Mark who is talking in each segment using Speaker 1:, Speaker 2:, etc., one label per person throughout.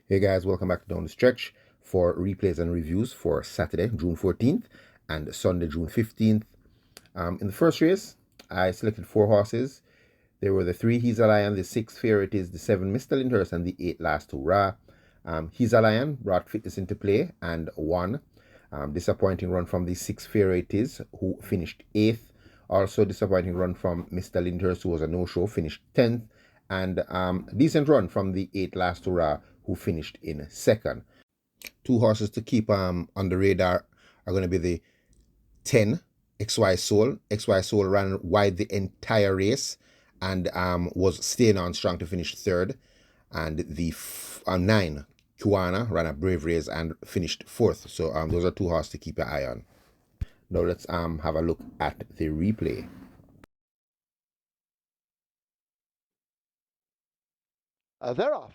Speaker 1: Hey guys, welcome back to Down the Stretch for replays and reviews for Saturday, June 14th and Sunday, June 15th. In the first race, I selected 4 horses. There were the 3 He's a Lion, the 6 Fair It Is, the 7 Mr. Lyndhurst, and the 8 Last Hurrah. He's a Lion brought fitness into play and won. Disappointing run from the 6 Fair It Is, who finished 8th. Also disappointing run from Mr. Lyndhurst, who was a no-show, finished 10th. And decent run from the 8 Last Hurrah, who finished in 2nd. 2 horses to keep on the radar are going to be the 10 XY Soul. XY Soul ran wide the entire race and was staying on strong to finish 3rd. And the 9 Caymanas ran a brave race and finished 4th. So those are 2 horses to keep your eye on. Now let's have a look at the replay.
Speaker 2: They're off.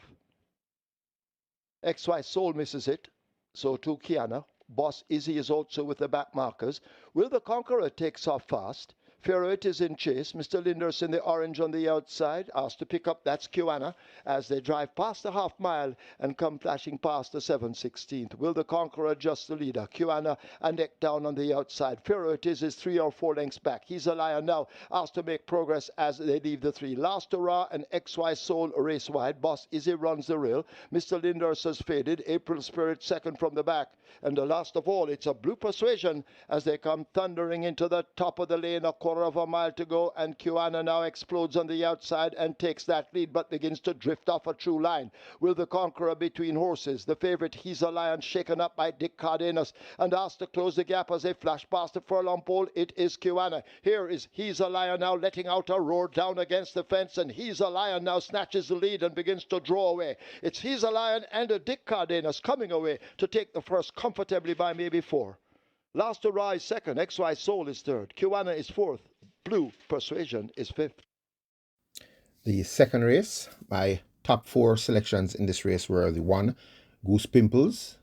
Speaker 2: XY Soul misses it, so to Caymanas. Boss Izzy is also with the back markers. Will the Conqueror takes off fast. Ferret is in chase. Mr. Lyndhurst in the orange on the outside. Asked to pick up, that's Caymanas, as they drive past the half mile and come flashing past the 7/16th. Will the Conqueror adjust the leader? Caymanas and Neck down on the outside. Ferret is 3 or 4 lengths back. He's a Lion now. Asked to make progress as they leave the 3. Last Hurrah and XY Soul race wide. Boss Izzy runs the rail. Mr. Lyndhurst has faded. April Spirit second from the back. And the last of all, it's a Blue Persuasion as they come thundering into the top of the lane. A quarter of a mile to go, and Caymanas now explodes on the outside and takes that lead, but begins to drift off a true line. Will the Conqueror between horses? The favourite, He's a Lion, shaken up by Dick Cardenas and asked to close the gap as they flash past the furlong pole. It is Caymanas. Here is He's a Lion now letting out a roar down against the fence, and He's a Lion now snatches the lead and begins to draw away. It's He's a Lion and a Dick Cardenas coming away to take the first comfortably by maybe 4. Last Hurrah is second. XY Soul is third. Caymanas is fourth. Blue Persuasion is fifth.
Speaker 1: The second race, my top 4 selections in this race were the 1 Goose Pimples,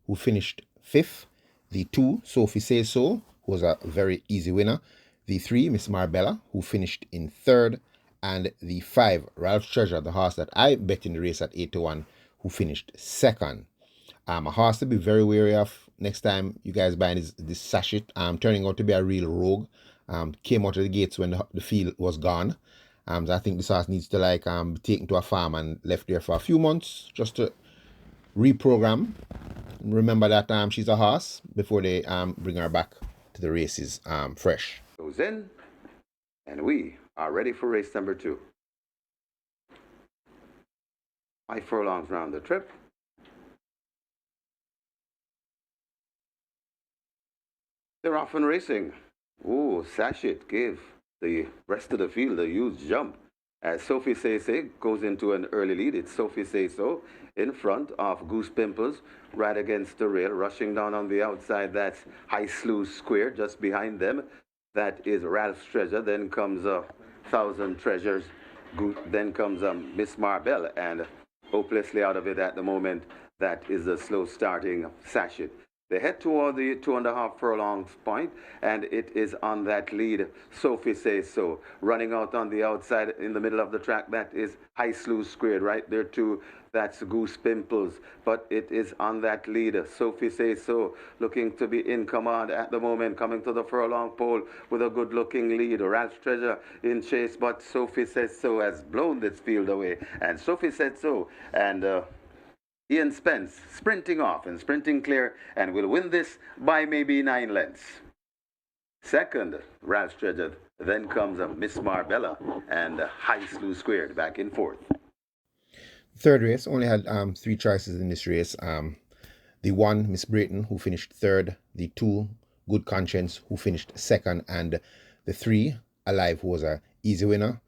Speaker 1: who finished 5th. The 2 Sophie Says So, who was a very easy winner. The 3 Miss Marbella, who finished in 3rd. And the 5 Ralph's Treasure, the horse that I bet in the race at 8-1, who finished 2nd. A horse to be very wary of next time you guys buy this sachet. Turning out to be a real rogue. Came out of the gates when the field was gone. So I think this horse needs to be taken to a farm and left there for a few months just to reprogram. Remember that she's a horse before they bring her back to the races fresh.
Speaker 3: Goes in, and we are ready for race number 2. 5 furlongs round the trip. They're off and racing. Ooh, Sachet gave the rest of the field a huge jump as Sophie Say So goes into an early lead. It's Sophie Say So in front of Goose Pimples, right against the rail, rushing down on the outside. That's High Sluice Square. Just behind them, that is Ralph's Treasure. Then comes Thousand Treasures. Then comes Miss Marbella, and hopelessly out of it at the moment, that is the slow starting Sachet. They head toward the 2.5 furlongs point, and it is on that lead, Sophie Says So. Running out on the outside in the middle of the track, that is High Sluice Squared. Right there too, that's Goose Pimples. But it is on that lead, Sophie Says So, looking to be in command at the moment, coming to the furlong pole with a good-looking lead. Ralph's Treasure in chase, but Sophie Says So has blown this field away. And Sophie Says So, and Ian Spence sprinting off and sprinting clear and will win this by maybe 9 lengths. Second, Ralph's Treasure. Then comes Miss Marbella and High Sluice Squared back in 4th.
Speaker 1: Third race only had 3 choices in this race. The 1 Miss Brayton, who finished 3rd. The 2 Good Conscience, who finished 2nd, and the 3 Alive, who was a easy winner.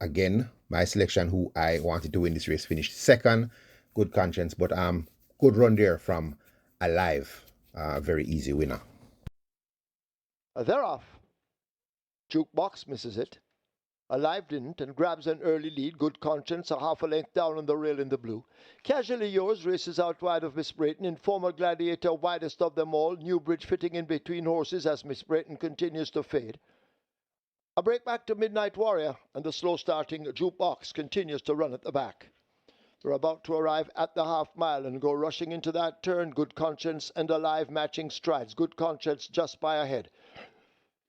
Speaker 1: Again, my selection, who I wanted to win this race, finished 2nd. Good Conscience, but good run there from Alive, very easy winner.
Speaker 2: They're off. Jukebox misses it. Alive didn't and grabs an early lead. Good Conscience a half a length down on the rail in the blue. Casually Yours races out wide of Miss Brayton. Informer Gladiator widest of them all. Newbridge fitting in between horses as Miss Brayton continues to fade. A break back to Midnight Warrior, and the slow starting Jukebox continues to run at the back. We're about to arrive at the half mile and go rushing into that turn. Good Conscience and Alive matching strides. Good Conscience just by ahead.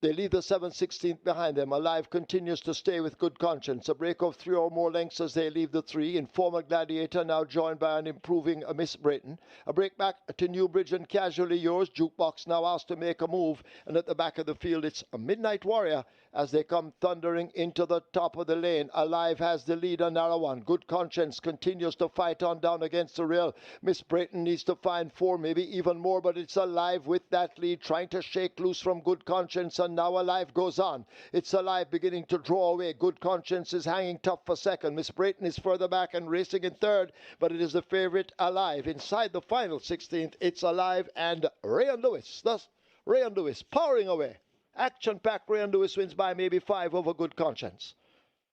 Speaker 2: They leave the 7/16th behind them. Alive continues to stay with Good Conscience. A break of 3 or more lengths as they leave the 3. Informer Gladiator now joined by an improving Miss Brayton. A break back to Newbridge and Casually Yours. Jukebox now asked to make a move. And at the back of the field, it's a Midnight Warrior as they come thundering into the top of the lane. Alive has the lead on narrow one. Good Conscience continues to fight on down against the rail. Miss Brayton needs to find 4, maybe even more, but it's Alive with that lead, trying to shake loose from Good Conscience, and now Alive goes on. It's Alive beginning to draw away. Good Conscience is hanging tough for second. Miss Brayton is further back and racing in third, but it is the favorite Alive. Inside the final 16th, it's Alive and Ray and Lewis. Thus, Ray and Lewis powering away. Action-packed Ray and Lewis wins by maybe 5 over Good Conscience.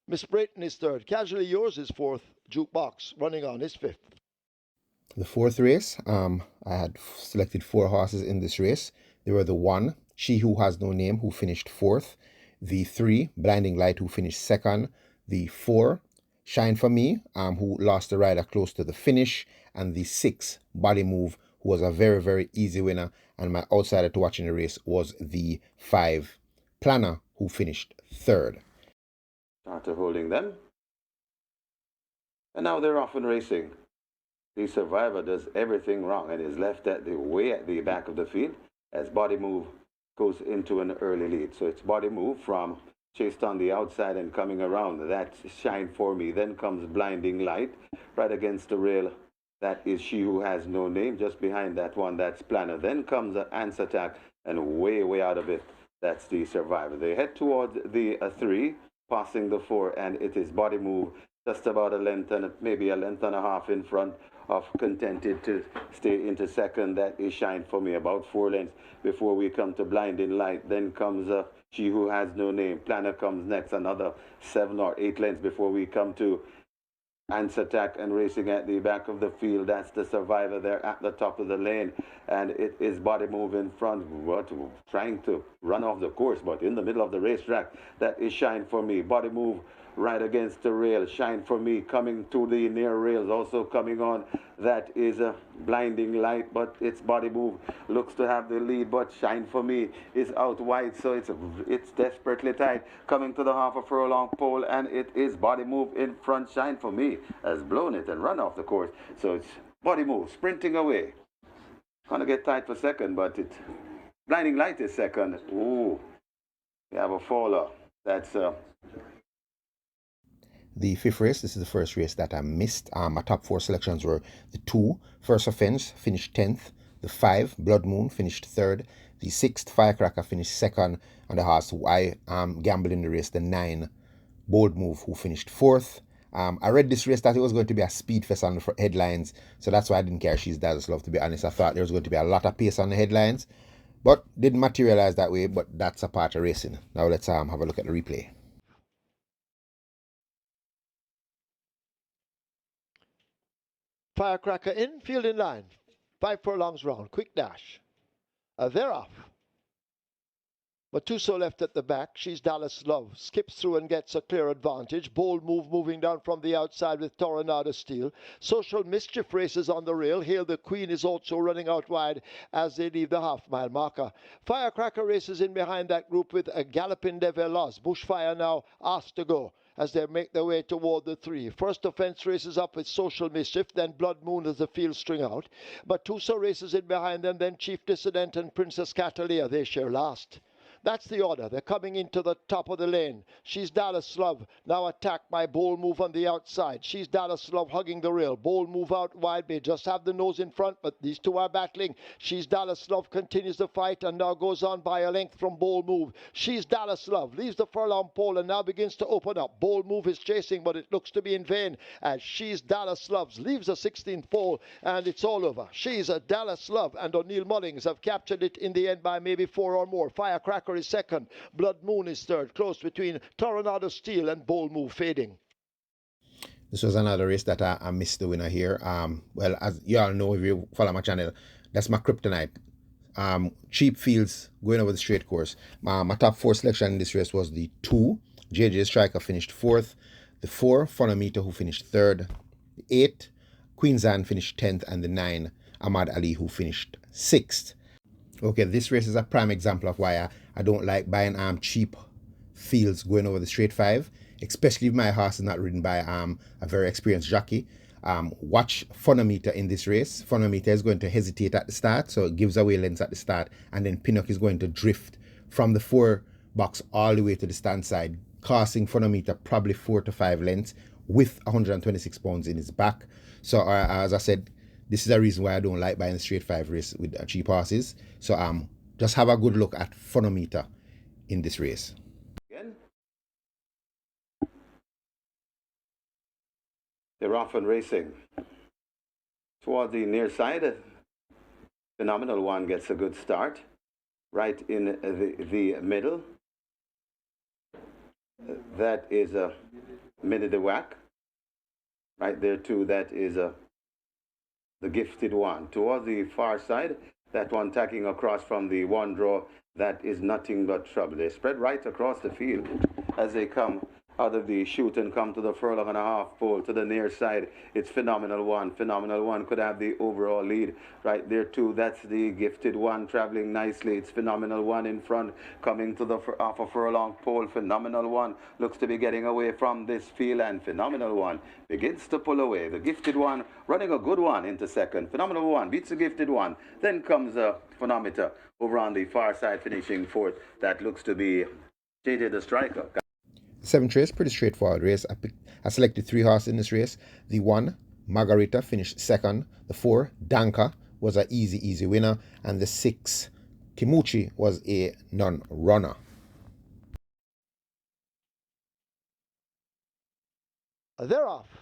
Speaker 2: Miss Brayton is third. Casually Yours is fourth. Jukebox running on is fifth.
Speaker 1: The fourth race, I had selected 4 horses in this race. They were the 1, She Who Has No Name, who finished fourth. The 3, Blinding Light, who finished second. The 4, Shine For Me, who lost the rider close to the finish. And the 6, Body Move, who was a very, very easy winner. And my outsider to watch in the race was the 5, Planner, who finished third.
Speaker 3: After holding them. And now they're off and racing. The Survivor does everything wrong and is left way at the back of the field as Body Move goes into an early lead. So it's Body Move from chased on the outside and coming around. That's Shine For Me. Then comes Blinding Light right against the rail. That is She Who Has No Name. Just behind that one, that's Planner. Then comes an Answer Attack, and way out of it, that's the Survivor. They head towards the 3, passing the 4, and it is Body Move just about a length and maybe a length and a half in front of Contented to stay into second. That is Shine For Me, about 4 lengths before we come to Blinding Light. Then comes She Who Has No Name. Planner comes next, another 7 or 8 lengths before we come to Answer Attack, and racing at the back of the field, that's the Survivor there at the top of the lane, and it is Body Move in front, trying to run off the course, but in the middle of the racetrack, that is Shine For Me. Body Move right against the rail. Shine For Me coming to the near rails, also coming on. That is a Blinding Light, but it's Body Move looks to have the lead, but Shine For Me is out wide, so it's desperately tight. Coming to the half a furlong pole, and it is Body Move in front. Shine For Me has blown it and run off the course, so it's Body Move sprinting away. Gonna get tight for second, but it's Blinding Light is second. Ooh, we have a faller. That's
Speaker 1: The 5th race, this is the first race that I missed. My top 4 selections were the 2, First Offense, finished 10th. The 5, Blood Moon, finished 3rd. The 6th, Firecracker, finished 2nd. And the horse who I gambled in the race, the 9, Bold Move, who finished 4th. I read this race that it was going to be a speed fest on the headlines, so that's why I didn't care. She's Dad's Love, to be honest. I thought there was going to be a lot of pace on the headlines, but didn't materialize that way, but that's a part of racing. Now let's have a look at the replay.
Speaker 2: Firecracker in, field in line. 5 furlongs round, quick dash. They're off. Matuso left at the back. She's Dallas Love. Skips through and gets a clear advantage. Bold Move moving down from the outside with Toronado Steel. Social Mischief races on the rail. Hail the Queen is also running out wide as they leave the half-mile marker. Firecracker races in behind that group with a Galloping de Veloz. Bushfire now asked to go as they make their way toward the 3. First Offense races up with Social Mischief, then Blood Moon as the field string out. Matuso races in behind them, then Chief Dissident and Princess Catalia. They share last. That's the order. They're coming into the top of the lane. She's Dallas Love, now attacked by Bold Move on the outside. She's Dallas Love hugging the rail. Bold Move out wide, may just have the nose in front, but these two are battling. She's Dallas Love continues the fight and now goes on by a length from Bold Move. She's Dallas Love, leaves the furlong pole and now begins to open up. Bold Move is chasing, but it looks to be in vain as She's Dallas Love leaves the 16th pole and it's all over. She's a Dallas Love and O'Neill Mullings have captured it in the end by maybe 4 or more. Firecracker is second. Blood Moon is third. Close between Toronado Steel and Bold Move fading.
Speaker 1: This was another race that I missed the winner here. Well, as you all know, if you follow my channel, that's my kryptonite. Cheap fields going over the straight course. My top 4 selection in this race was the 2, JJ Striker, finished 4th. The 4, Phonometer, who finished 3rd. The 8, Queensland finished 10th, and the 9, Ahmad Ali, who finished 6th. Okay, this race is a prime example of why I don't like buying cheap fields going over the straight 5, especially if my horse is not ridden by a very experienced jockey. Watch Funometer in this race. Funometer is going to hesitate at the start, so it gives away lengths at the start, and then Pinnock is going to drift from the 4 box all the way to the stand side, costing Funometer probably 4 to 5 lengths with 126 pounds in his back. So as I said, this is a reason why I don't like buying the straight 5 race with cheap horses. So just have a good look at Funometer in this race.
Speaker 3: Again, they're often racing toward the near side. Phenomenal One gets a good start right in the middle. That is a Minute the Whack. Right there too, that is the Gifted One. Toward the far side, that one tacking across from the one draw, that is Nothing But Trouble. They spread right across the field as they come out of the chute and come to the furlong and a half pole to the near side. It's Phenomenal One. Phenomenal One could have the overall lead right there too. That's the Gifted One traveling nicely. It's Phenomenal One in front coming to the off a furlong pole. Phenomenal One looks to be getting away from this field, and Phenomenal One begins to pull away. The Gifted One running a good one into second. Phenomenal One beats the Gifted One. Then comes a Phonometer over on the far side finishing 4th. That looks to be JJ the Striker.
Speaker 1: 7th race, pretty straightforward race. I selected 3 horses in this race. The 1, Margarita, finished 2nd. The 4, Danka, was an easy winner. And the 6, Kimuchi, was a non-runner.
Speaker 2: They're off.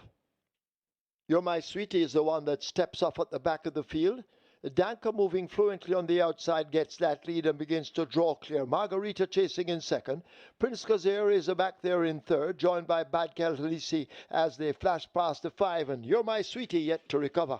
Speaker 2: You're My Sweetie is the one that steps off at the back of the field. Danka moving fluently on the outside gets that lead and begins to draw clear. Margarita chasing in 2nd. Prince Kazir is back there in 3rd, joined by Bad Calisi as they flash past the 5, and You're My Sweetie yet to recover.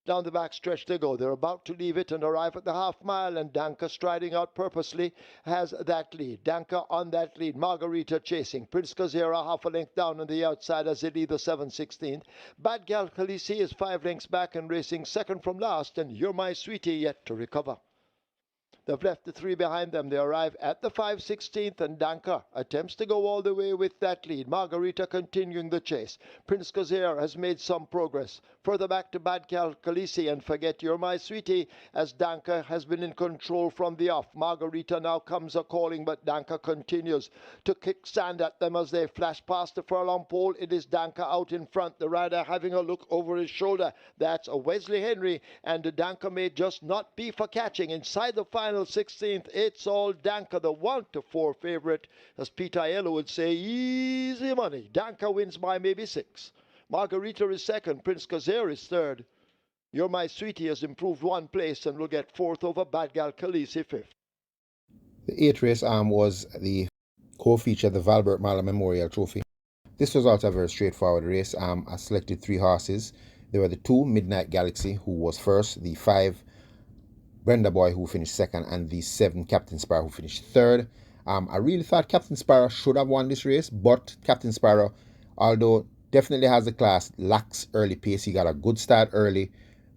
Speaker 2: Down the back stretch they go. They're about to leave it and arrive at the half mile, and Danka striding out purposely has that lead. Danka on that lead. Margarita chasing. Prince Kazira half a length down on the outside as they lead the 7/16. Bad Gal Khaleesi is 5 lengths back and racing 2nd from last, and You're My Sweetie yet to recover. They've left the 3 behind them. They arrive at the 5/16th, and Danka attempts to go all the way with that lead. Margarita continuing the chase. Prince Kazir has made some progress. Further back to Bad Khaleesi and Forget You're My Sweetie as Danka has been in control from the off. Margarita now comes a calling, but Danka continues to kick sand at them as they flash past the furlong pole. It is Danka out in front. The rider having a look over his shoulder. That's a Wesley Henry, and the Danka may just not be for catching. Inside the final 16th, it's all Danka, the 1-4 favorite. As Peter Aiello would say, easy money. Danka wins by maybe 6. Margarita is 2nd. Prince Kazir is 3rd. You're My Sweetie has improved 1 place and will get 4th over Bad Gal Khaleesi 5th.
Speaker 1: The 8th race was the co-feature, the Valbert Marler Memorial Trophy. This was also a very straightforward race. I selected 3 horses. There were the 2, Midnight Galaxy, who was 1st, the 5, Brenda Boy, who finished 2nd, and the 7, Captain Sparrow, who finished 3rd. I really thought Captain Sparrow should have won this race, but Captain Sparrow, although definitely has the class, lacks early pace. He got a good start early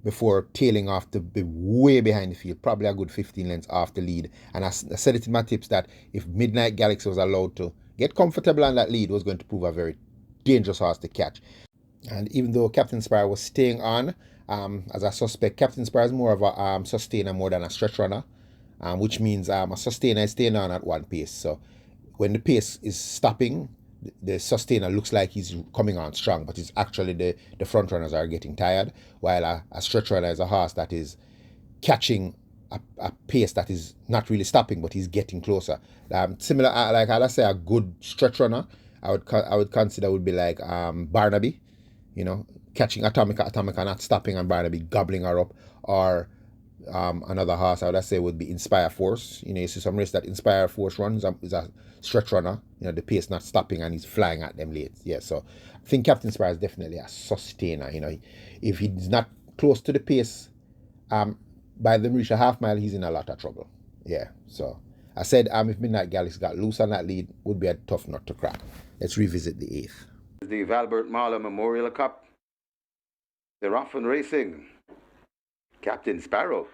Speaker 1: before tailing off to be way behind the field, probably a good 15 lengths off the lead. And I said it in my tips that if Midnight Galaxy was allowed to get comfortable on that lead, it was going to prove a very dangerous horse to catch. And even though Captain Sparrow was staying on, as I suspect, Captain Sparrow is more of a sustainer more than a stretch runner, which means a sustainer is staying on at one pace. So when the pace is stopping, the sustainer looks like he's coming on strong, but it's actually the front runners are getting tired, while a stretch runner is a horse that is catching a pace that is not really stopping, but he's getting closer. Similar, like I say, a good stretch runner, I would consider would be like Barnaby, catching Atomica not stopping, and Barnaby gobbling her up, or another horse I would say would be Inspire Force. You see some race that Inspire Force runs is a stretch runner, the pace not stopping, and he's flying at them late. Yeah, so I think Captain Inspire is definitely a sustainer. If he's not close to the pace, by them reach a half mile, he's in a lot of trouble. Yeah, so I said if Midnight Galaxy got loose on that lead, would be a tough nut to crack. Let's revisit the 8th.
Speaker 3: The Valbert Marler Memorial Cup They're off and racing. Captain Sparrow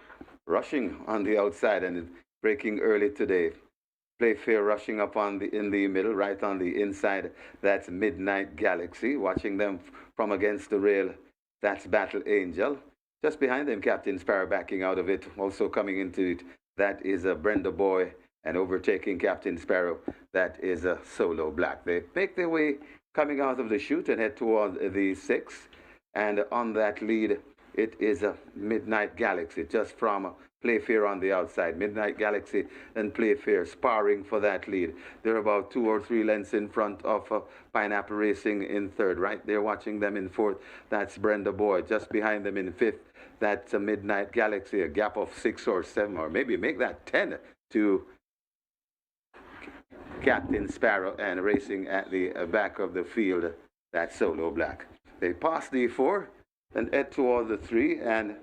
Speaker 3: rushing on the outside and breaking early today. Playfair rushing up in the middle, right on the inside. That's Midnight Galaxy. Watching them from against the rail. That's Battle Angel. Just behind them, Captain Sparrow backing out of it. Also coming into it, that is a Brenda Boy. And overtaking Captain Sparrow, that is a Solo Black. They make their way coming out of the chute and head toward the 6. And on that lead, it is a Midnight Galaxy, just from Playfair on the outside. Midnight Galaxy and Playfair sparring for that lead. They're about 2 or 3 lengths in front of Pineapple Racing in 3rd. Right there watching them in 4th. That's Brenda Boy. Just behind them in 5th. That's a Midnight Galaxy. A gap of 6 or 7, or maybe make that 10 to Captain Sparrow, and racing at the back of the field, that's Solo Black. They pass the 4 and head toward the 3, and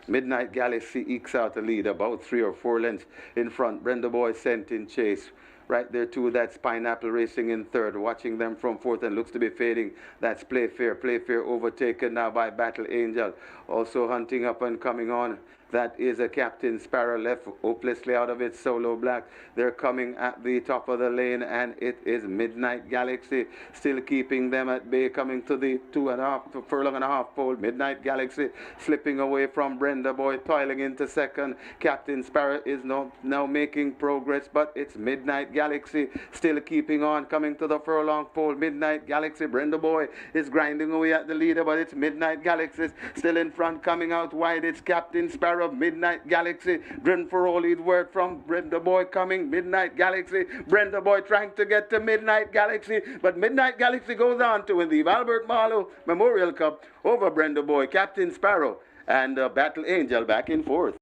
Speaker 3: Midnight Galaxy ekes out the lead about 3 or 4 lengths in front. Brenda Boy sent in chase. Right there too, that's Pineapple Racing in 3rd. Watching them from 4th and looks to be fading. That's Playfair. Playfair overtaken now by Battle Angel. Also hunting up and coming on. That is a Captain Sparrow left hopelessly out of it. Solo Black. They're coming at the top of the lane, and it is Midnight Galaxy still keeping them at bay, coming to the 2.5 furlong and a half pole. Midnight Galaxy slipping away from Brenda Boy, toiling into 2nd. Captain Sparrow is now making progress, but it's Midnight Galaxy still keeping on, coming to the furlong pole. Midnight Galaxy, Brenda Boy is grinding away at the leader, but it's Midnight Galaxy still in front, coming out wide. It's Captain Sparrow, Midnight Galaxy, driven for all his word from Brenda Boy coming. Midnight Galaxy, Brenda Boy trying to get to Midnight Galaxy, but Midnight Galaxy goes on to win the Albert Marlowe Memorial Cup over Brenda Boy, Captain Sparrow, and Battle Angel back in 4th.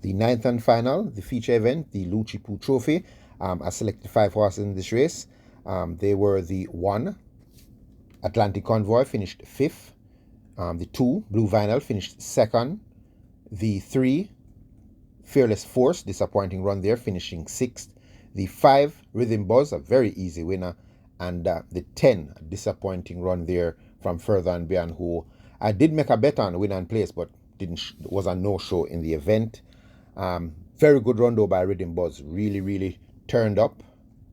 Speaker 1: The 9th and final, the feature event, the Lucci Poo Trophy. I selected 5 horses in this race. They were the 1, Atlantic Convoy, finished 5th. The 2, Blue Vinyl, finished 2nd. The 3, Fearless Force, disappointing run there, finishing 6th. The 5, Rhythm Buzz, a very easy winner. And the 10, a disappointing run there from Further and Beyond, who I did make a bet on win and place, but was a no-show in the event. Very good run though by Rhythm Buzz. Really, really turned up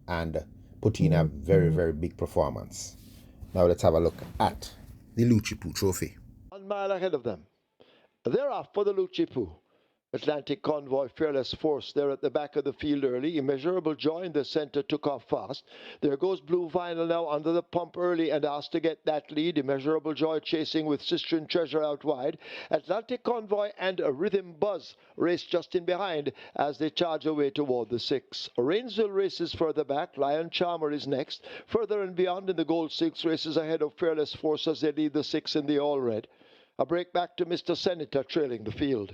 Speaker 1: and put in a very, very big performance. Now let's have a look at the Lucci Poo Trophy.
Speaker 2: 1 mile ahead of them. They're off for the Lucci Poo. Atlantic Convoy, Fearless Force, they're at the back of the field early. Immeasurable Joy in the center took off fast. There goes Blue Vinyl now under the pump early and asked to get that lead. Immeasurable Joy chasing with Sister and Treasure out wide. Atlantic Convoy and a Rhythm Buzz race just in behind as they charge away toward the 6. Rainsville races further back. Lion Charmer is next. Further and Beyond in the Gold 6 races ahead of Fearless Force as they lead the 6 in the All Red. A break back to Mr. Senator trailing the field.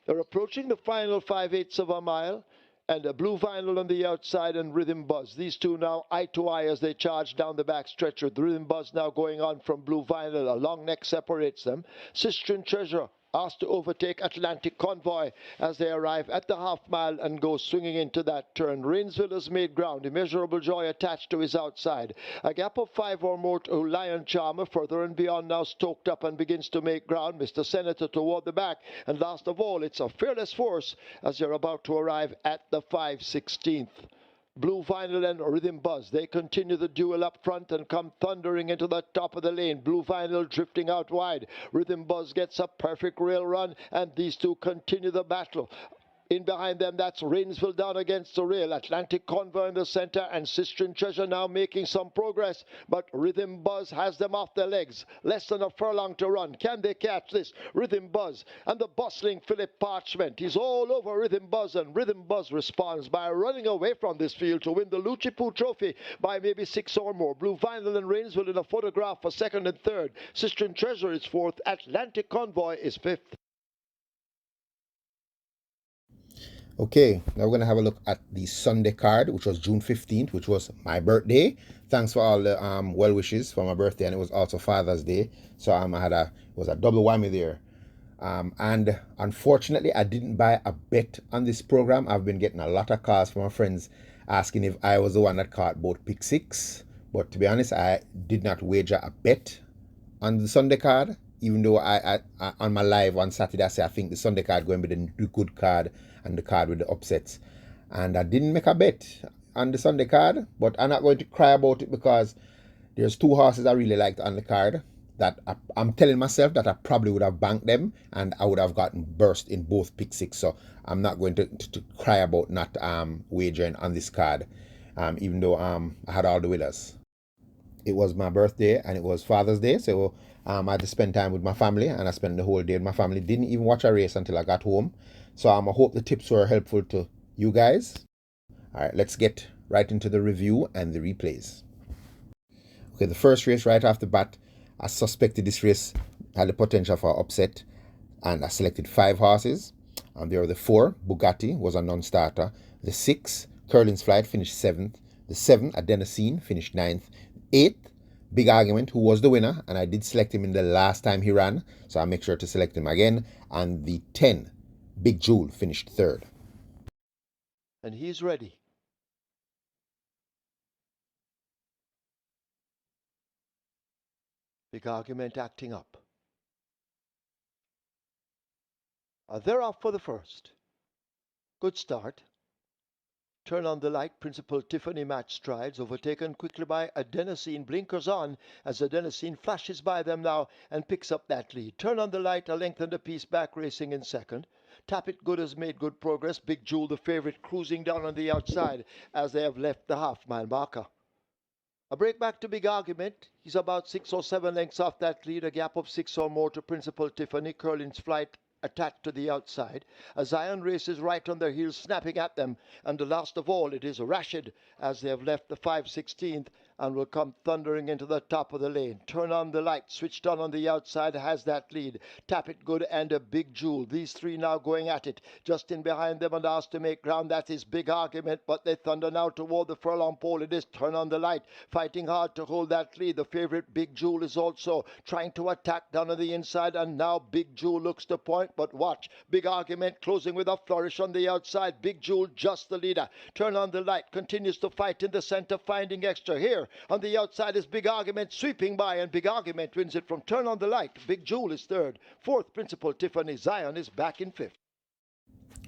Speaker 2: They're approaching the final 5/8 of a mile, and a Blue Vinyl on the outside and Rhythm Buzz. These two now eye to eye as they charge down the back stretch, with Rhythm Buzz now going on from Blue Vinyl. A long neck separates them. Sister and Treasure asked to overtake Atlantic Convoy as they arrive at the half mile and go swinging into that turn. Rainsville has made ground. Immeasurable Joy attached to his outside. A gap of 5 or more to Lion Charmer. Further and Beyond now stoked up and begins to make ground. Mr. Senator toward the back. And last of all, it's a Fearless Force as they're about to arrive at the 5/16. Blue Vinyl and Rhythm Buzz, they continue the duel up front and come thundering into the top of the lane. Blue Vinyl drifting out wide. Rhythm Buzz gets a perfect rail run, and these two continue the battle. In behind them, that's Rainsville down against the rail. Atlantic Convoy in the center, and Sister and Treasure now making some progress. But Rhythm Buzz has them off their legs. Less than a furlong to run. Can they catch this? Rhythm Buzz and the bustling Philip Parchment. He's all over Rhythm Buzz, and Rhythm Buzz responds by running away from this field to win the Lucci Poo Trophy by maybe 6 or more. Blue Vinyl and Rainsville in a photograph for 2nd and 3rd. Sister and Treasure is 4th. Atlantic Convoy is 5th.
Speaker 1: Okay, now we're going to have a look at the Sunday card, which was June 15th, which was my birthday. Thanks for all the well wishes for my birthday, and it was also Father's Day. So it was a double whammy there. And unfortunately, I didn't buy a bet on this program. I've been getting a lot of calls from my friends asking if I was the one that caught both pick 6. But to be honest, I did not wager a bet on the Sunday card. even though I on my live on Saturday I say I think the Sunday card going to be the good card and the card with the upsets, and I didn't make a bet on the Sunday card, but I'm not going to cry about it because there's two horses I really liked on the card that I'm telling myself that I probably would have banked them and I would have gotten burst in both pick six. So I'm not going to cry about not wagering on this card, even though I had all the winners. It was my birthday and it was Father's Day, so I had to spend time with my family, and I spent the whole day with my family. Didn't even watch a race until I got home. So I hope the tips were helpful to you guys. All right, let's get right into the review and the replays. Okay, the first race right off the bat, I suspected this race had the potential for upset, and I selected 5 horses. There were the 4, Bugatti, was a non-starter. The 6, Curlin's Flight, finished 7th. The 7, Adenosine, finished 9th. 8th, Big Argument, who was the winner, and I did select him in the last time he ran, so I'll make sure to select him again. And the 10, Big Jewel, finished 3rd.
Speaker 2: And he's ready. Big Argument acting up. They're off for the first. Good start. Turn on the light, Principal Tiffany match strides, overtaken quickly by Adenosine, blinkers on as Adenosine flashes by them now and picks up that lead. Turn on the light, a length and a piece back, racing in second. Tap It Good has made good progress. Big Jewel, the favorite, cruising down on the outside as they have left the half-mile marker. A break back to Big Argument. He's about 6 or 7 lengths off that lead, a gap of 6 or more to Principal Tiffany. Curlin's Flight attached to the outside. A Zion races right on their heels, snapping at them. And the last of all, it is Rashid, as they have left the 5/16th and will come thundering into the top of the lane. Turn on the light, switched on the outside, has that lead. Tap It Good and a Big Jewel. These 3 now going at it. Just in behind them and asked to make ground, that is Big Argument, but they thunder now toward the furlong pole. It is Turn on the Light, fighting hard to hold that lead. The favorite Big Jewel is also trying to attack down on the inside, and now Big Jewel looks to point, but watch. Big Argument closing with a flourish on the outside. Big Jewel just the leader. Turn on the Light continues to fight in the center, finding extra here. On the outside is Big Argument sweeping by, and Big Argument wins it from Turn on the Light. Big Jewel is 3rd. 4th, Principal Tiffany. Zion is back in 5th.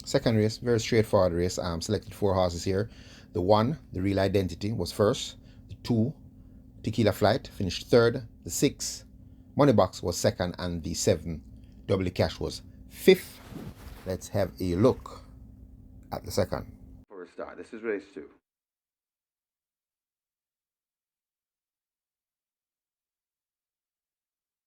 Speaker 1: Second race, very straightforward race. Selected 4 horses here. The 1, The Real Identity, was first. The 2, Tequila Flight, finished 3rd. The 6, Moneybox, was 2nd. And the 7, Double Cash, was 5th. Let's have a look at the second.
Speaker 3: For a start, this is race 2.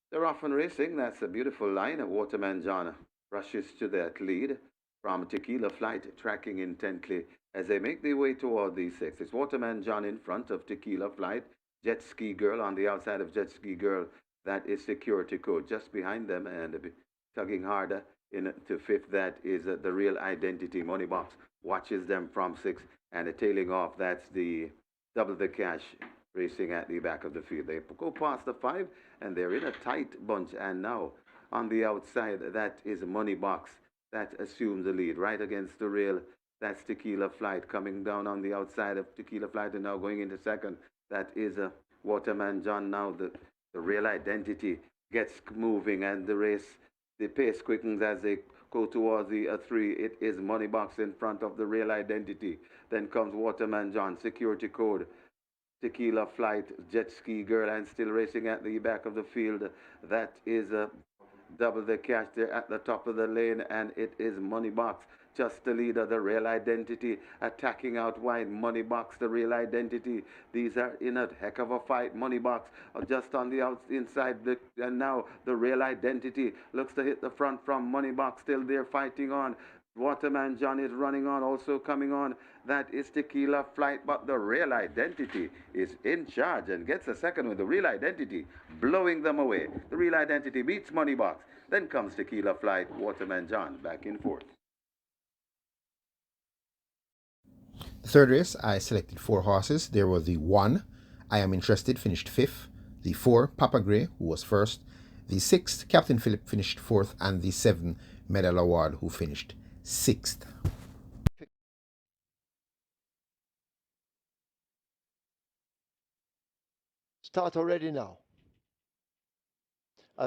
Speaker 3: They're off and racing. That's a beautiful line. Waterman John rushes to that lead from Tequila Flight, tracking intently as they make their way toward the 6. It's Waterman John in front of Tequila Flight. Jet Ski Girl on the outside of Jet Ski Girl. That is Security Code just behind them, and tugging harder into 5th. That is the Real Identity. Moneybox watches them from 6, and tailing off. That's the Double the Cash racing at the back of the field. They go past the 5, and they're in a tight bunch. And now on the outside, that is Moneybox. That assumes the lead right against the rail. That's Tequila Flight coming down on the outside of Tequila Flight and now going into second. That is Waterman John. Now the Real Identity gets moving, and the pace quickens as they go towards the 3. It is Moneybox in front of the Real Identity. Then comes Waterman John, Security Code, Tequila Flight, Jet Ski Girl, and still racing at the back of the field. That is Double the Cash there at the top of the lane, and it is Moneybox, just the leader. The Real Identity attacking out wide. Moneybox, the Real Identity. These are in a heck of a fight. Moneybox just on the inside, and now the Real Identity looks to hit the front from Moneybox. Still there fighting on. Waterman John is running on, also coming on. That is Tequila Flight, but the Real Identity is in charge and gets a second with the Real Identity blowing them away. The Real Identity beats Moneybox. Then comes Tequila Flight. Waterman John back in 4th.
Speaker 1: The third race, I selected 4 horses. There were the 1, I Am Interested, finished 5th. The 4, Papa Gray, who was 1st. The 6, Captain Philip, finished 4th. And the 7, Medal Award, who finished 6th.
Speaker 2: Start already now.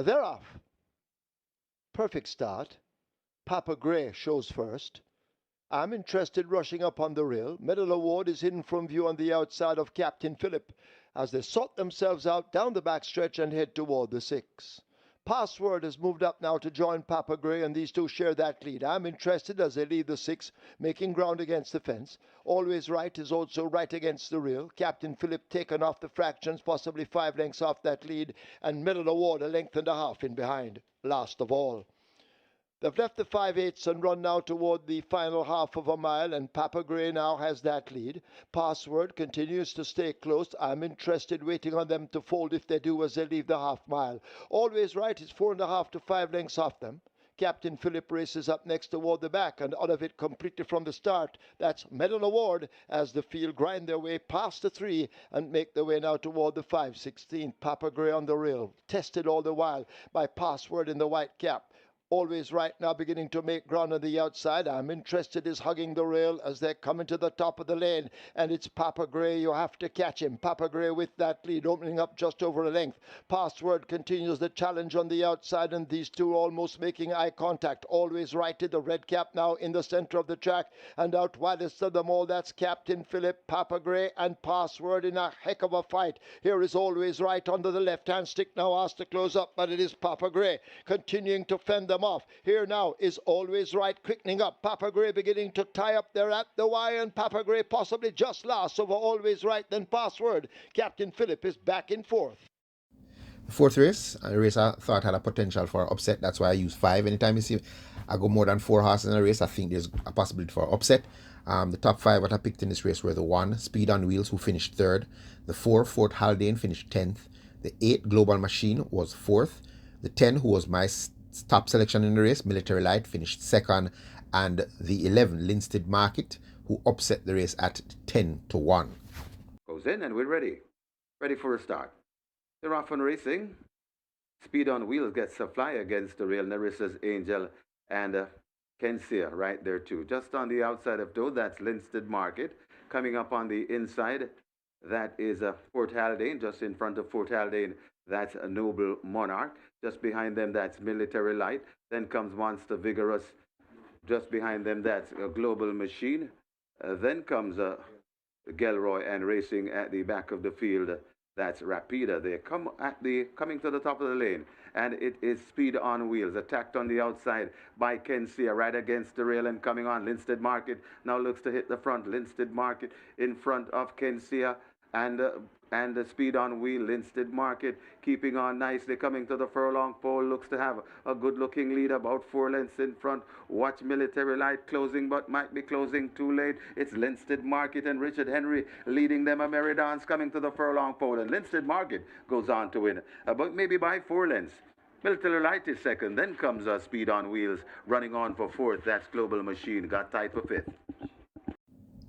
Speaker 2: They're off. perfect start. Papa Gray shows first. I'm Interested rushing up on the rail. Medal Award is hidden from view on the outside of Captain Phillip as they sort themselves out down the backstretch and head toward the 6. Password has moved up now to join Papa Gray, and these two share that lead. I'm Interested as they lead the 6, making ground against the fence. Always Right is also right against the rail. Captain Phillip taken off the fractions, possibly 5 lengths off that lead, and Medal Award a length and a half in behind, last of all. They've left the 5/8 and run now toward the final half of a mile, and Papa Gray now has that lead. Password continues to stay close. I'm Interested waiting on them to fold if they do as they leave the half mile. Always Right is 4.5 to 5 lengths off them. Captain Phillip races up next toward the back, and out of it completely from the start. That's Medal Award as the field grind their way past the 3 and make their way now toward the 5/16. Papa Gray on the rail, tested all the while by Password in the white cap. Always Right now beginning to make ground on the outside. I'm Interested is hugging the rail as they're coming to the top of the lane, and it's Papa Gray. You have to catch him. Papa Gray with that lead, opening up just over a length. Password continues the challenge on the outside, and these two almost making eye contact. Always Right to the red cap now in the center of the track, and out widest of them all, that's Captain Phillip, Papa Gray, and Password in a heck of a fight. Here is Always Right under the left-hand stick now, asked to close up, but it is Papa Gray continuing to fend them off. Here now is Always Right quickening up. Papa Gray beginning to tie up there at the wire, and Papa Gray possibly just last over Always Right, then Password. Captain Phillip is back in fourth.
Speaker 1: The fourth race, a race I thought had a potential for upset. That's why I use 5. Anytime you see I go more than 4 horses in a race, I think there's a possibility for upset. The top 5 that I picked in this race were the 1, Speed on Wheels, who finished 3rd. The 4, Fort Haldane, finished 10th. The 8, Global Machine, was 4th. The 10, who was my top selection in the race, Military Light, finished 2nd. And the 11, Linstead Market, who upset the race at 10-1.
Speaker 3: Goes in and we're ready. Ready for a start. They're off and racing. Speed on Wheels gets a fly against the rail. Nerissa's Angel and Kensia right there too. Just on the outside of those, that's Linstead Market. Coming up on the inside, that is Fort Haldane. Just in front of Fort Haldane, that's a Noble Monarch. Just behind them, that's Military Light. Then comes Monster Vigorous. Just behind them, that's a Global Machine. Then comes Gelroy, and racing at the back of the field, that's Rapida. They coming to the top of the lane, and it is Speed on Wheels, attacked on the outside by Kensia, right against the rail and coming on. Linstead Market now looks to hit the front. Linstead Market in front of Kensia and the Speed on Wheel. Linstead Market keeping on nicely, coming to the furlong pole, looks to have a good looking lead, about 4 lengths in front. Watch Military Light closing, but might be closing too late. It's Linstead Market and Richard Henry leading them. A Merry Dance coming to the furlong pole, and Linstead Market goes on to win, but maybe by 4 lengths. Military Light is second, then comes Speed on Wheels running on for 4th. That's Global Machine, got tied for 5th.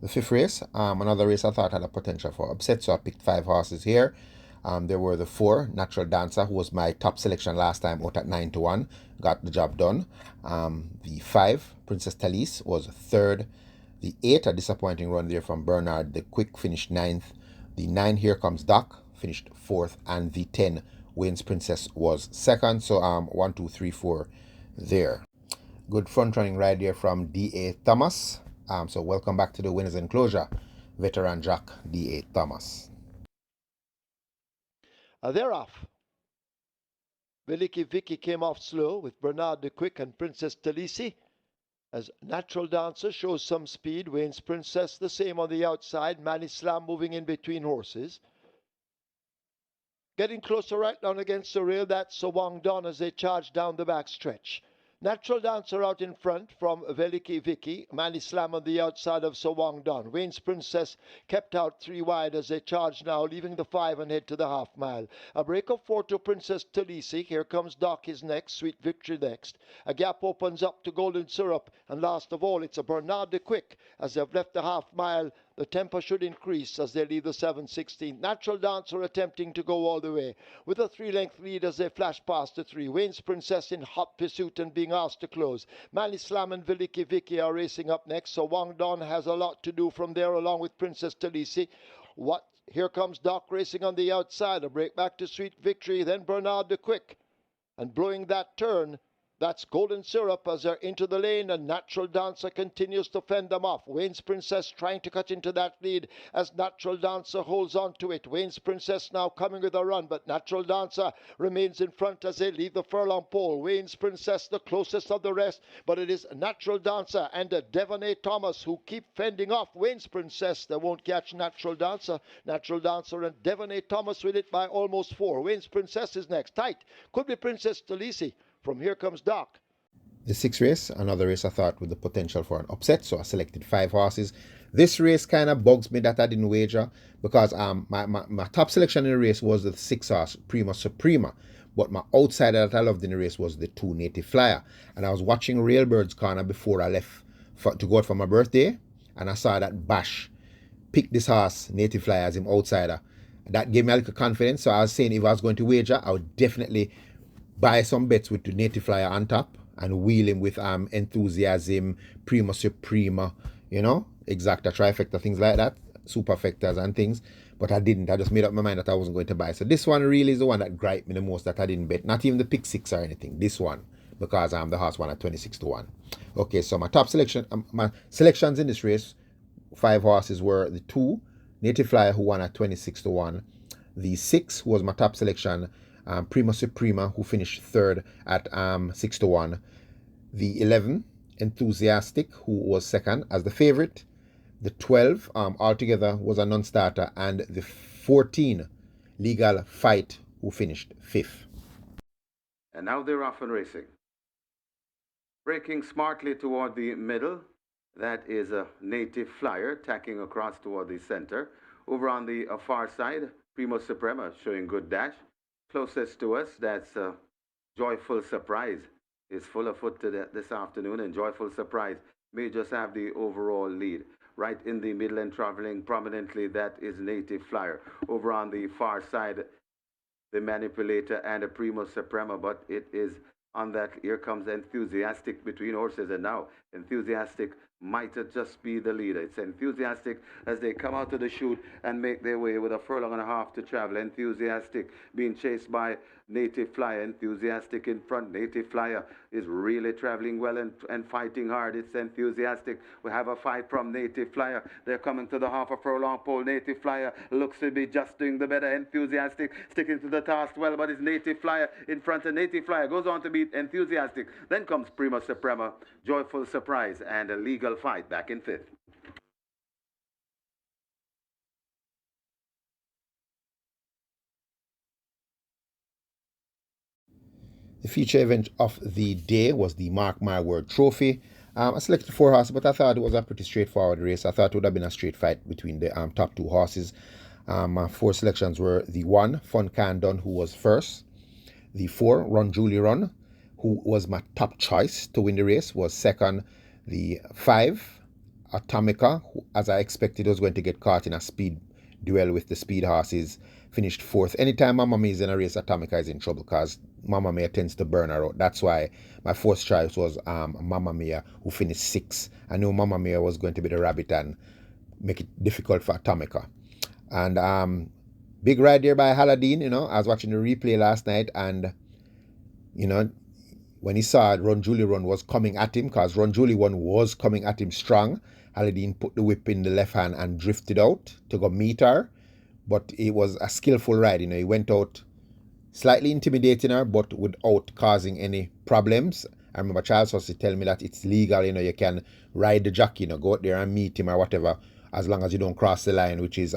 Speaker 1: The 5th race, another race I thought had a potential for upset, so I picked 5 horses here. There were the 4, Natural Dancer, who was my top selection last time, out at 9-1, got the job done. The 5, Princess Talise, was 3rd. The 8, a disappointing run there from Bernard the Quick, finished 9th. The 9, Here Comes Doc, finished 4th. And the 10, Wayne's Princess, was 2nd. So 1, 2, 3, 4 there. Good front running ride there from D.A. Thomas. So welcome back to the Winners Enclosure, veteran jock D.A. Thomas.
Speaker 2: They're off. Veliki Vicky came off slow with Bernard the Quick and Princess Talisi. As Natural Dancer shows some speed, Wayne's Princess the same on the outside. Manny Slam moving in between horses. Getting closer right down against the rail, that's Sawang Don as they charge down the back stretch. Natural Dancer out in front from Veliki Vicky. Manny Slam on the outside of Sawang Don. Wayne's Princess kept out 3 wide as they charge now, leaving the 5 and head to the half mile. A break of 4 to Princess Talisi. Here comes Doc is next. Sweet Victory next. A gap opens up to Golden Syrup. And last of all, it's a Bernard the Quick. As they've left the half mile, the tempo should increase as they leave the 7/16. Natural Dancer attempting to go all the way with a 3-length lead as they flash past the 3. Wayne's Princess in hot pursuit and being asked to close. Manny Slam and Veliki Vicky are racing up next, so Wang Don has a lot to do from there along with Princess Talisi. Here comes Doc racing on the outside. A break back to Sweet Victory, then Bernard the Quick. And blowing that turn, That's Golden Syrup as they're into the lane, and Natural Dancer continues to fend them off. Wayne's Princess trying to cut into that lead as Natural Dancer holds on to it. Wayne's Princess now coming with a run, but Natural Dancer remains in front as they leave the furlong pole. Wayne's Princess the closest of the rest, but it is Natural Dancer and Devonay Thomas who keep fending off Wayne's Princess. They won't catch Natural Dancer. Natural Dancer and Devonay Thomas with it by almost 4. Wayne's Princess is next. Tight. Could be Princess Talisi. From Here Comes Doc.
Speaker 1: The sixth race, another race I thought with the potential for an upset, so I selected 5 horses. This race kind of bugs me that I didn't wager because my top selection in the race was the 6 horse Prima Suprema, but my outsider that I loved in the race was the 2 Native Flyer. And I was watching Railbird's Corner before I left to go out for my birthday, and I saw that Bash pick this horse, Native Flyer, as him outsider. That gave me a little confidence, so I was saying if I was going to wager, I would definitely buy some bets with the Native Flyer on top and wheel him with Enthusiasm, Prima Suprema, Exacta, Trifecta, things like that, Superfectas and things. But I didn't. I just made up my mind that I wasn't going to buy. So this one really is the one that griped me the most that I didn't bet. Not even the pick 6 or anything. This one, because the horse won at 26-1. Okay, so my top selection, my selections in this race, 5 horses were the 2 Native Flyer who won at 26-1. The 6 was my top selection, Prima Suprema, who finished 3rd at 6-1. The 11, Enthusiastic, who was 2nd as the favorite. The 12, altogether, was a non-starter. And the 14, Legal Fight, who finished 5th.
Speaker 3: And now they're off and racing. Breaking smartly toward the middle. That is a Native Flyer tacking across toward the center. Over on the far side, Primo Suprema showing good dash. Closest to us, that's Joyful Surprise, is full of foot this afternoon, and Joyful Surprise may just have the overall lead. Right in the middle and traveling prominently, that is Native Flyer. Over on the far side, the Manipulator and a Primo Suprema, but it is on that, here comes Enthusiastic between horses, and now Enthusiastic might just be the leader. It's Enthusiastic as they come out of the chute and make their way with a furlong and a half to travel. Enthusiastic being chased by Native Flyer. Enthusiastic in front. Native Flyer is really traveling well and fighting hard. It's Enthusiastic. We have a fight from Native Flyer. They're coming to the half a furlong pole. Native Flyer looks to be just doing the better. Enthusiastic sticking to the task well, but it's Native Flyer in front, and Native Flyer goes on to beat Enthusiastic. Then comes Prima Suprema, Joyful Surprise, and a Legal Fight back in 5th.
Speaker 1: The feature event of the day was the Mark My Word Trophy. I selected 4 horses, but I thought it was a pretty straightforward race. I thought it would have been a straight fight between the top 2 horses. My 4 selections were the 1, funcaadun, who was 1st. The 4, Run Julie Run, who was my top choice to win the race, was 2nd. The 5, Atomica, who, as I expected, was going to get caught in a speed duel with the speed horses, finished 4th. Anytime Mamma Mia is in a race, Atomica is in trouble because Mamma Mia tends to burn her out. That's why my 4th choice was Mamma Mia, who finished 6th. I knew Mamma Mia was going to be the rabbit and make it difficult for Atomica. And big ride there by Haladin. I was watching the replay last night, and when he saw Run Julie Run was coming at him, because Run Julie Run was coming at him strong, Haladin put the whip in the left hand and drifted out to go meet her. But it was a skillful ride. He went out slightly intimidating her, but without causing any problems. I remember Charles Hussey tell me that it's legal. You can ride the jockey, go out there and meet him or whatever, as long as you don't cross the line, which is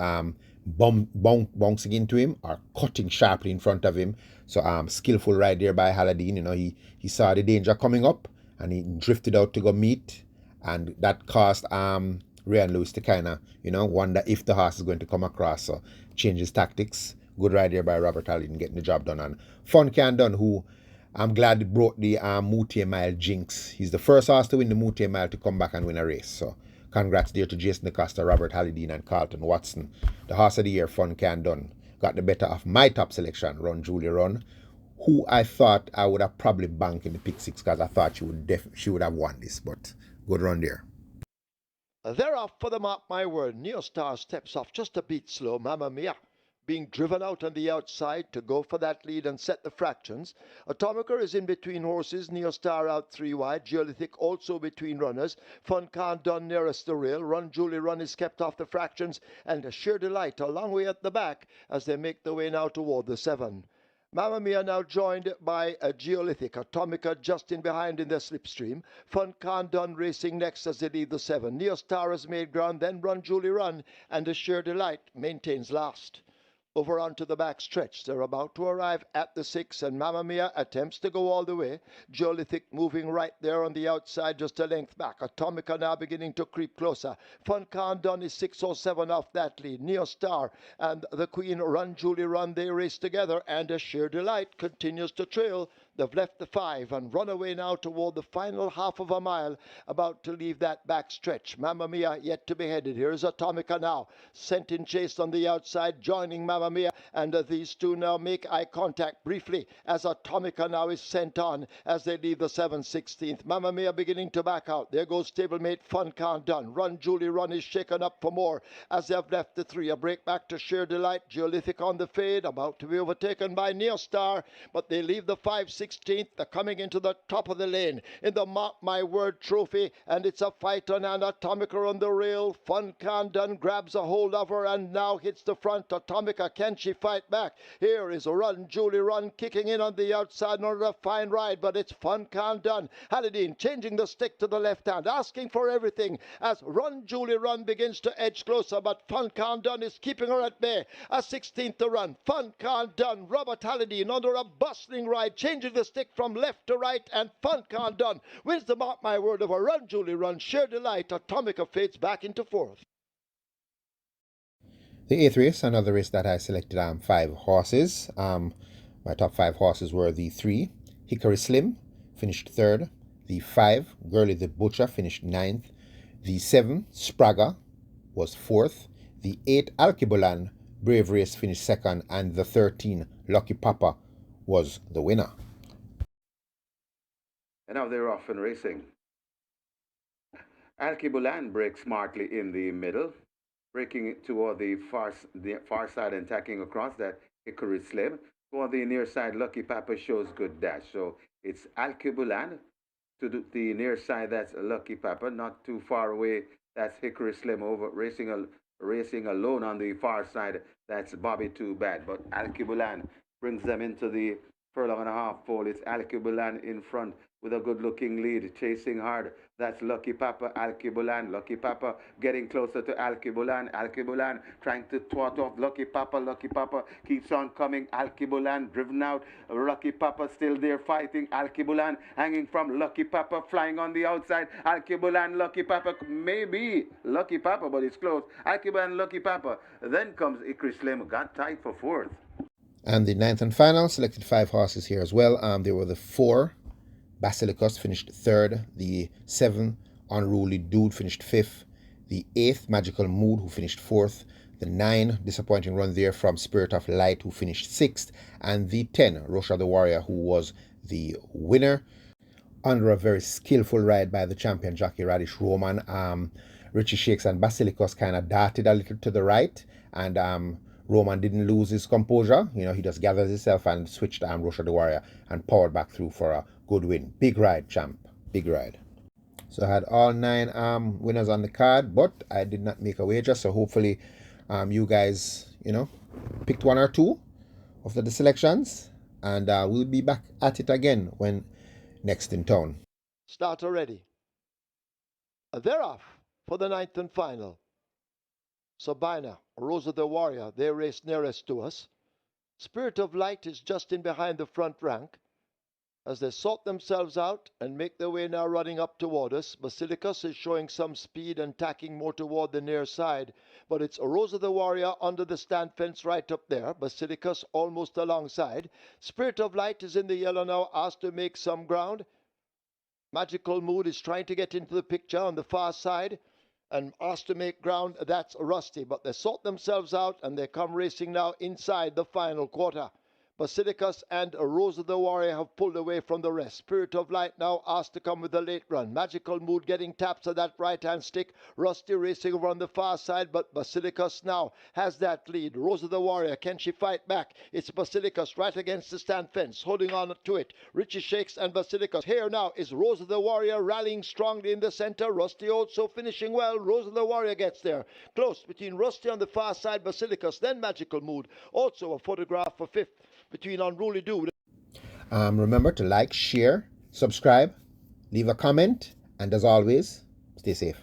Speaker 1: bouncing into him or cutting sharply in front of him. So skillful ride there by Haladin. He saw the danger coming up and he drifted out to go meet, and that caused Ryan Lewis to kind of wonder if the horse is going to come across. So change his tactics. Good ride there by Robert Haladin, getting the job done. And funcaadun, who I'm glad brought the mouttet mile jinx. He's the first horse to win the mouttet mile to come back and win a race. So congrats there to Jason DeCosta, Robert Haladin, and Carlton Watson. The horse of the year, funcaadun, got the better of my top selection, Run Julie Run, who I thought I would have probably banked in the pick 6 because I thought she would have won this. But good run there.
Speaker 2: They're off for the Mark My Word. Neostar steps off just a bit slow. Mamma Mia being driven out on the outside to go for that lead and set the fractions. Atomica is in between horses, Neostar out 3 wide, Geolithic also between runners, funcaadun nearest the rail, Run Julie Run is kept off the fractions, and Sheer Delight a long way at the back as they make their way now toward the 7. Mamma Mia now joined by a Geolithic, Atomica just in behind in the slipstream. Funcaadun racing next as they leave the 7. Neostar has made ground, then Run Julie Run, and the Sheer Delight maintains last. Over onto the back stretch. They're about to arrive at the 6, and Mamma Mia attempts to go all the way. Geolithic moving right there on the outside, just a length back. Atomica now beginning to creep closer. Funcaadun is 6 or 7 off that lead. Neostar and the Queen Run Julie Run, they race together, and a Sheer Delight continues to trail. They've left the 5 and run away now toward the final half of a mile, about to leave that back stretch. Mamma Mia yet to be headed. Here's Atomica now, sent in chase on the outside, joining Mamma Mia, and these two now make eye contact briefly as Atomica now is sent on as they leave the 7/16. Mamma Mia beginning to back out. There goes stablemate Funcaadun. Run Julie Run is shaken up for more as they have left the 3. A break back to Sheer Delight. Geolithic on the fade, about to be overtaken by Neostar, but they leave the 5/16. They're coming into the top of the lane in the Mark My Word trophy, and it's a fight on, and Atomica on the rail. Funcaadun grabs a hold of her and now hits the front. Atomica, can she fight back? Here is Run Julie Run kicking in on the outside in order to fine ride, but it's Funcaadun. Haladine changing the stick to the left hand, asking for everything as Run Julie Run begins to edge closer, but Funcaadun is keeping her at bay. A 16th to run. Funcaadun, Robert Haladine under a bustling ride, changing the stick from left to right, and Funcaadun wins the Mark My Word of a Run Julie Run. Sheer Delight. Atomica fades back into 4th.
Speaker 1: The 8th race, another race that I selected 5 horses. My top 5 horses were the 3, Hickory Slim, finished 3rd. The 5, Girly the Butcher, finished 9th. The 7, Spraga, was 4th. The 8, Alkebulan, Brave Race, finished 2nd. And the 13, Lucky Papa, was the winner.
Speaker 3: And now they're off and racing. Alkebulan breaks smartly in the middle, breaking it toward the far side and tacking across that Hickory Slim. For the near side, Lucky Papa shows good dash. So it's Alkebulan. To the near side, that's Lucky Papa. Not too far away, that's Hickory Slim over racing alone on the far side. That's Bobby Too Bad. But Alkebulan brings them into the furlong and a half pole. It's Alkebulan in front with a good-looking lead, chasing hard. That's Lucky Papa, Alkebulan. Lucky Papa getting closer to Alkebulan. Alkebulan trying to thwart off Lucky Papa. Lucky Papa keeps on coming. Alkebulan driven out. Lucky Papa still there fighting. Alkebulan hanging from Lucky Papa, flying on the outside. Alkebulan, Lucky Papa, maybe Lucky Papa, but it's close. Alkebulan, Lucky Papa. Then comes Hickory Slim, got tight for 4th.
Speaker 1: And the 9th and final, selected 5 horses here as well. There were the 4, Basilicus, finished 3rd. The 7, Unruly Dude, finished 5th. The 8th, Magical Mood, who finished 4th. The 9, disappointing run there from Spirit of Light, who finished 6th. And the 10, Rosha the Warrior, who was the winner, under a very skillful ride by the champion jockey Radish Roman. Richie Shakes and Basilicus kind of darted a little to the right, and Roman didn't lose his composure. He just gathered himself and switched Rosha the Warrior and powered back through for a good win. Big ride, champ. Big ride. So I had all 9 winners on the card, but I did not make a wager. So hopefully you guys, picked 1 or 2 of the selections. And we'll be back at it again when next in town.
Speaker 2: Start already. They're off for the 9th and final. Sabina, Rosa the Warrior, they race nearest to us. Spirit of Light is just in behind the front rank as they sort themselves out and make their way now running up toward us. Basilicus is showing some speed and tacking more toward the near side, but it's Rosa the Warrior under the stand fence right up there. Basilicus almost alongside. Spirit of Light is in the yellow now, asked to make some ground. Magical Mood is trying to get into the picture on the far side and asked to make ground. That's Rusty, but they sort themselves out and they come racing now inside the final quarter. Basilicus and Rosa the Warrior have pulled away from the rest. Spirit of Light now asked to come with a late run. Magical Mood getting taps of that right-hand stick. Rusty racing over on the far side, but Basilicus now has that lead. Rosa the Warrior, can she fight back? It's Basilicus right against the stand fence, holding on to it. Richie Shakes and Basilicus. Here now is Rosa the Warrior rallying strongly in the center. Rusty also finishing well. Rosa the Warrior gets there. Close between Rusty on the far side, Basilicus, then Magical Mood. Also a photograph for fifth between Unruly Dude.
Speaker 1: Remember to like, share, subscribe, leave a comment, and as always, stay safe.